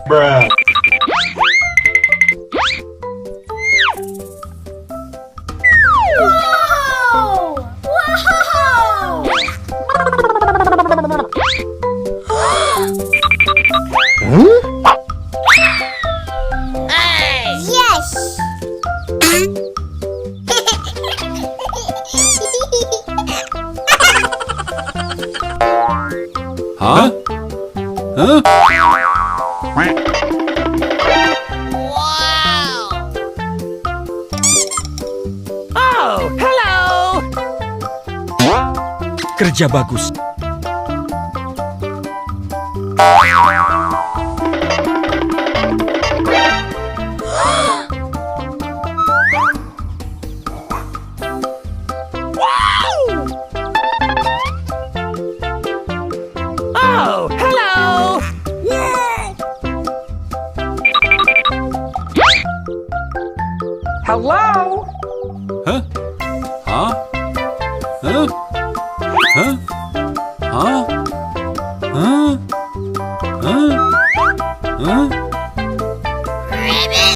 Bruh. Wow! Wow! Yes! Huh? Huh? Oh, hello. Kerja bagus. Oh, hello. Hello. Huh? Huh? Huh? Huh? Huh? Huh?